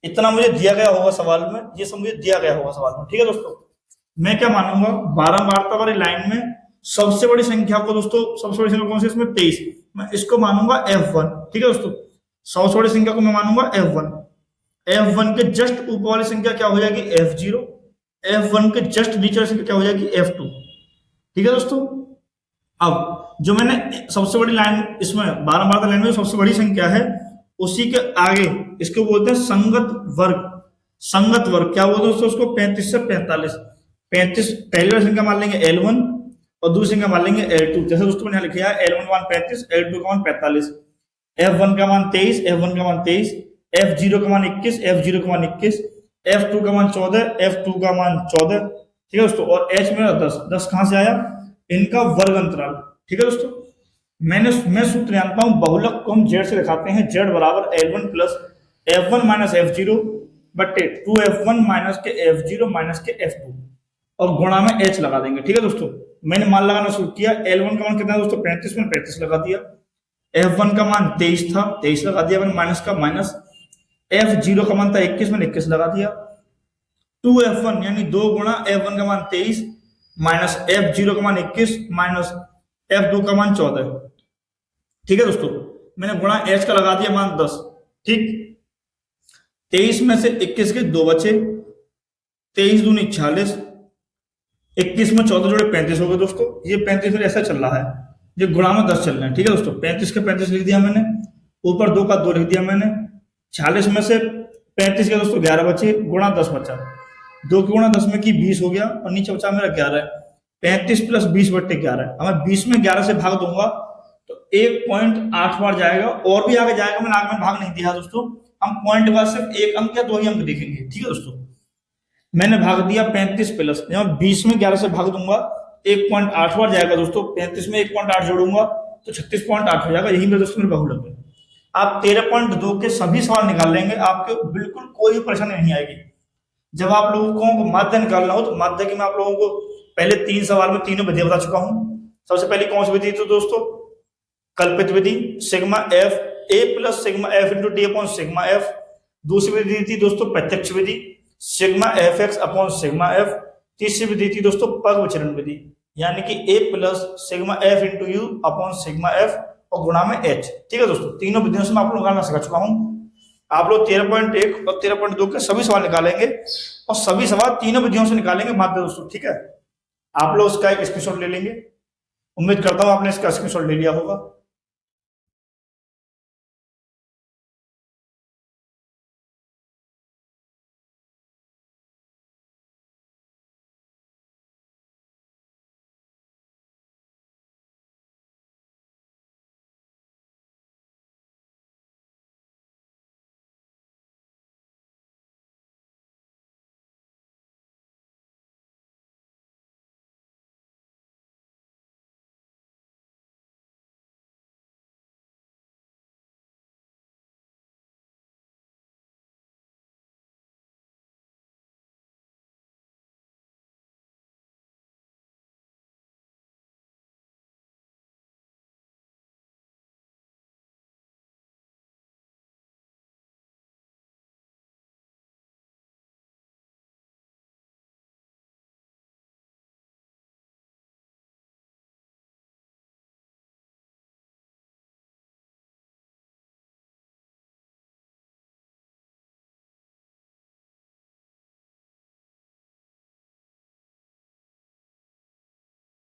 इतना मुझे दिया गया होगा सवाल में, ये सब मुझे दिया गया होगा सवाल में, ठीक है दोस्तों। मैं क्या मानूंगा, 12 वार्ता वाली लाइन में सबसे बड़ी संख्या को दोस्तों, सबसे बड़ी संख्या कौन सी इसमें 23, मैं इसको मानूंगा F1, ठीक है दोस्तों। सबसे बड़ी संख्या को मैं मानूंगा F1। F1 के जस्ट ऊपर वाली संख्या क्या हो जाएगी F0। F1 के जस्ट नीचे वाली संख्या क्या हो जाएगी F2, ठीक है दोस्तों। अब जो मैंने सबसे बड़ी लाइन इसमें 12 वार्ता लाइन में सबसे बड़ी संख्या है, उसी के आगे इसको बोलते हैं संगत वर्ग। संगत वर्ग क्या हुआ दोस्तों उसको 35 से 45। 35 पहली वाली संख्या मान लेंगे L1 और दूसरी संख्या मान लेंगे L2। जैसे दोस्तों मैंने लिखा है L1 का मान 35, L2 का मान 45, F1 का मान 23, F1 का मान 23, F0 का मान 21, F0 का मान 21, F2 का मान 14, F2 का मान 14। ठीक है दोस्तों, और H मेरा 10। 10 कहां से आया? इनका वर्ग अंतराल। ठीक है दोस्तों, मैं सूत्र जानता हूं, बहुलक को हम जेड से दिखाते हैं। जेड बराबर L1 plus F1 minus F0 बटे 2F1 माइनस के F0 माइनस के F2 और गुणा में H लगा देंगे। ठीक है दोस्तों, मैंने मान लगाना शुरू किया। L1 का मान कितना है दोस्तों? 35 में 35 लगा दिया। F1 का मान 23 था, 23 लगा दिया मैंने, माइनस का माइनस। F0 का मान था 21 में 21 लगा दिया। 2F1 यानी 2 गुणा F1 का मान 23 माइनस F0 का मान 21 माइनस F2 का मान 14। ठीक है दोस्तों, मैंने गुणा H का लगा दिया मान 10। ठीक, 23 में से 21 के 2 बचे, 23 दूनी 46, 21 में 14 जोड़े 35 हो गए दोस्तों। ये 35 में ऐसा चल रहा है, ये गुणा में 10 चल रहे हैं। ठीक है दोस्तों, 35 के 35 लिख दिया मैंने, ऊपर 2 का 2 लिख दिया मैंने। 46 में से 35 के दोस्तों 11 बचे, गुणा 10 बचा। 2 की गुणा 10 में की 20 हो गया और नीचे बचा मेरा 11 है। 35 प्लस 20 बट्टे 11। अब मैं 20 में 11 से भाग दूंगा तो 1.8 बार जाएगा, और भी आगे जाएगा। मैंने आगे में भाग नहीं दिया दोस्तों, हम पॉइंट के बाद सिर्फ एक अंक या 2 ही अंक देखेंगे। ठीक है दोस्तों, मैंने भाग दिया 35 प्लस, जब 20 में 11 से भाग दूंगा 1.8 बार जाएगा दोस्तों। 35 में 1.8 जोड़ूंगा तो 36.8 हो जाएगा। यही मेरे दोस्तों मेरे बहुलक है। आप 13.2 के सभी सवाल निकाल लेंगे, आपके बिल्कुल कोई परेशानी नहीं आएगी। जब आप लोगों को माध्य निकालना हो तो माध्य की मैं आप लोगों को पहले 3 सवाल में तीनों विधियां बता चुका हूं। सबसे पहले कौन सी विधि थी दोस्तों? कल्पित विधि, sigma F A plus sigma F into D upon sigma F. दूसरी विधि थी दोस्तों प्रत्यक्ष विधि, sigma F X upon sigma F. तीसरी विधि थी दोस्तों पग विचरण विधि, यानी कि A plus sigma F into U upon sigma F और गुणा में एच। ठीक है दोस्तों, तीनों विधियों से मैं आप लोगों को सिखा चुका हूं। आप लोग 13.1 और 13.2 के सभी सवाल निकालेंगे और सभी सवाल तीनों विधियों से निकालेंगे माध्य दोस्तों। ठीक है, आप लोग इसका एक स्क्रीनशॉट ले लेंगे। उम्मीद करता हूं आपने इसका स्क्रीनशॉट ले लिया होगा।